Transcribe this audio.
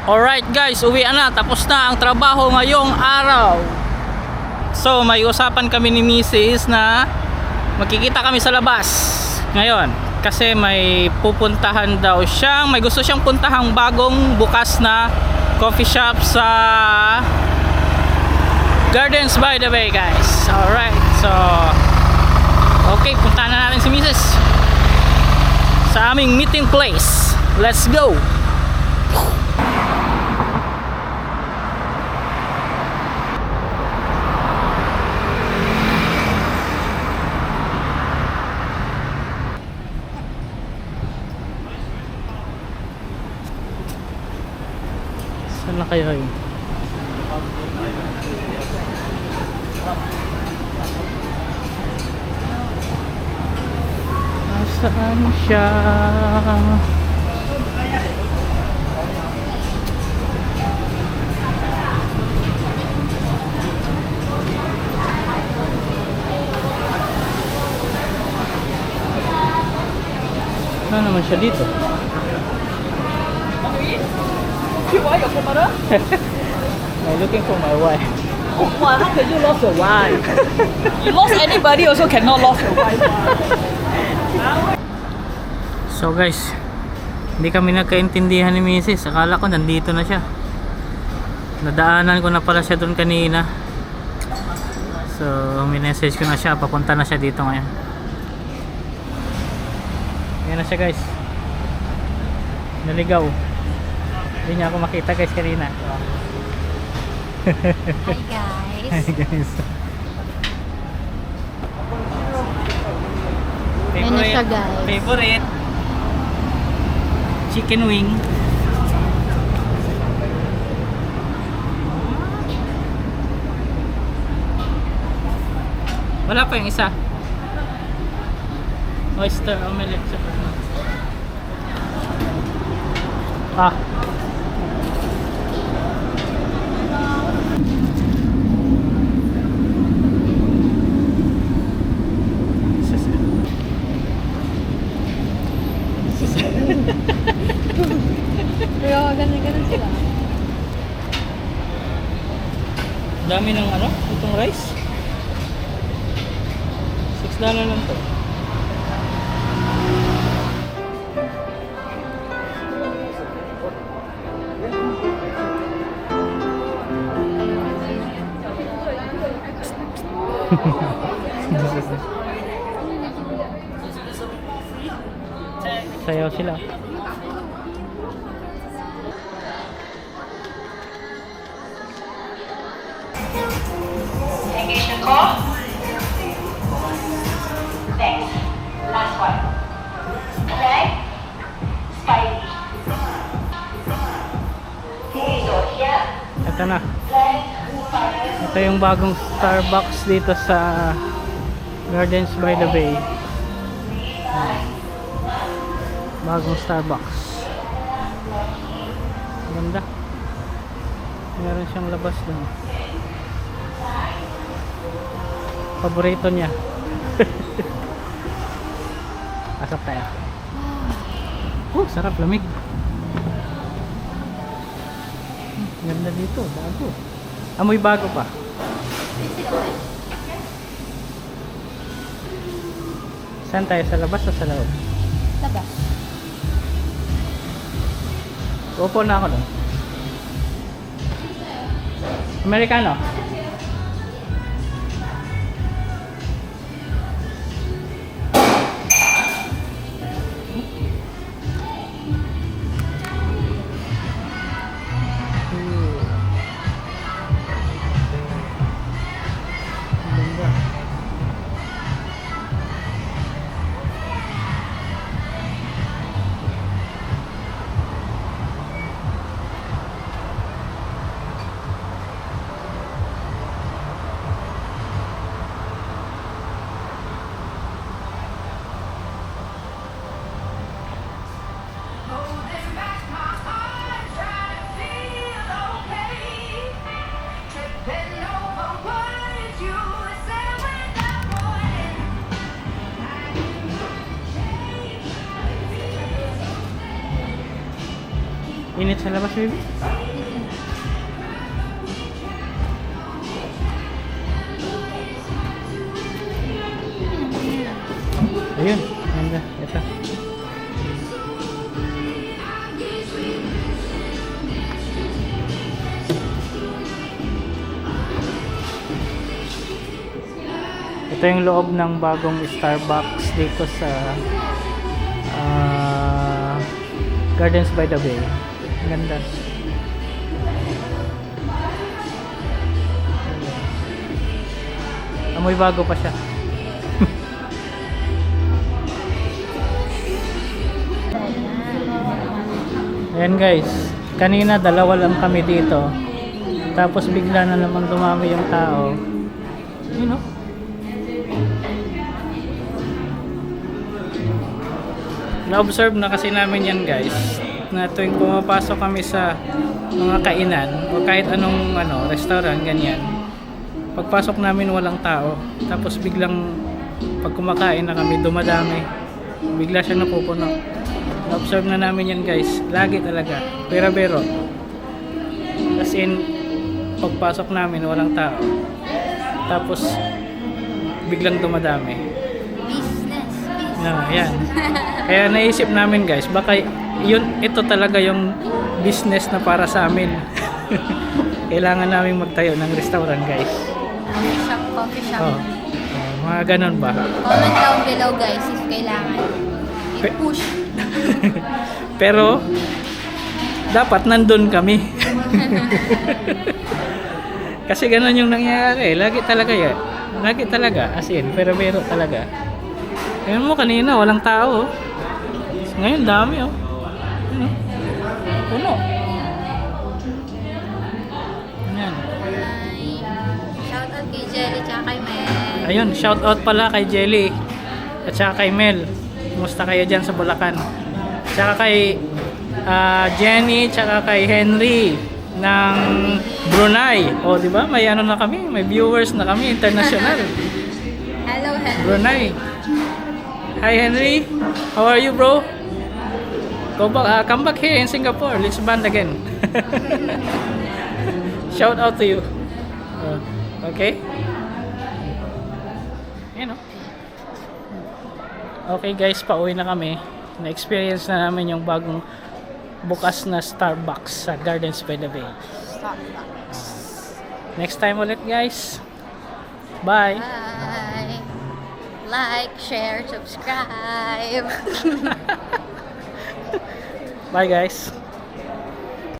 Alright guys, uwi na. Tapos na ang trabaho ngayong araw. So may usapan kami ni Mrs. na magkikita kami sa labas ngayon. Kasi may pupuntahan daw siyang, may gusto siyang puntahang bagong bukas na coffee shop sa Gardens by the Bay guys. Alright, so okay, puntahan na natin si Mrs. sa aming meeting place. Let's go! Saan na kaya yun? Nasaan siya? Saan naman siya dito? I'm looking for my wife. Oh, how can you lose your wife? You lost anybody also cannot lose your wife. So guys, hindi kami nagkaintindihan ni Mrs. Akala ko nandito na siya. Nadaanan ko na pala siya doon kanina. So minessage ko na siya, papunta na siya dito ngayon. Yan na siya guys. Naligaw. Hindi niya ako makita guys kanina. Hi guys. Hi guys. Ano siya, guys? Favorite chicken wing. Wala pa yung isa. Oyster omelette. Ah. Pero ganun sila. Dami ng ano, itong rice. $6 lang to. Sayaw sila. Engage the call. Thanks. Last one. Craig. Spidey. Okay, so here. Ito na. Craig. Spidey. Ito yung bagong Starbucks dito sa Gardens by the Bay. Bagong Starbucks. Ganda. Meron siyang labas doon. Paborito niya. Asap tayo. Sarap, lamig. Ganda dito, bago. Amoy bago pa. Saan tayo? Sa labas o sa loob? Labas. Upo na ako doon. Amerikano? Ganda. Init sa labas, baby? Ayun, ganda. Ito. Ito yung loob ng bagong Starbucks dito sa Gardens by the Bay. Ang ganda. Amoy bago pa siya. Ayan guys, kanina dalawa lang kami dito. Tapos bigla na naman dumami yung tao. You know? Na-observe na kasi namin yan guys, na tuwing pumapasok kami sa mga kainan o kahit anong restaurant, ganyan, pagpasok namin walang tao, tapos biglang pag kumakain na kami dumadami, bigla siya napupuno. Na-observe na namin yan guys, lagi talaga, pero as in pagpasok namin walang tao, tapos biglang dumadami. Yan. Kaya naisip namin guys, baka ito talaga yung business na para sa amin. Kailangan namin magtayo ng restaurant guys. Coffee shop. Oh. Mga ganun ba? Comment down below guys if kailangan. I-push. Pero dapat nandun kami. Kasi ganun yung nangyayari. Lagi talaga yan. Lagi talaga. As in, pero talaga. Ayan mo, kanina walang tao. Ngayon dami oh. Ano? Puno. Ayan. Shout out kay Jelly tsaka kay Mel. Ayun, shout out pala kay Jelly at saka kay Mel. Kumusta kayo dyan sa Bulacan? Tsaka kay Jenny, tsaka kay Henry ng Brunei. O, di ba? May na kami, may viewers na kami international. Hello, Henry. Brunei. Hi Henry, how are you bro? Come back here in Singapore. Let's band again. Shout out to you. Okay. You know. Okay guys, pauwi na kami. Na-experience na namin yung bagong bukas na Starbucks sa Gardens by the Bay. Starbucks. Next time ulit guys. Bye. Bye. Like, share, subscribe. Bye guys.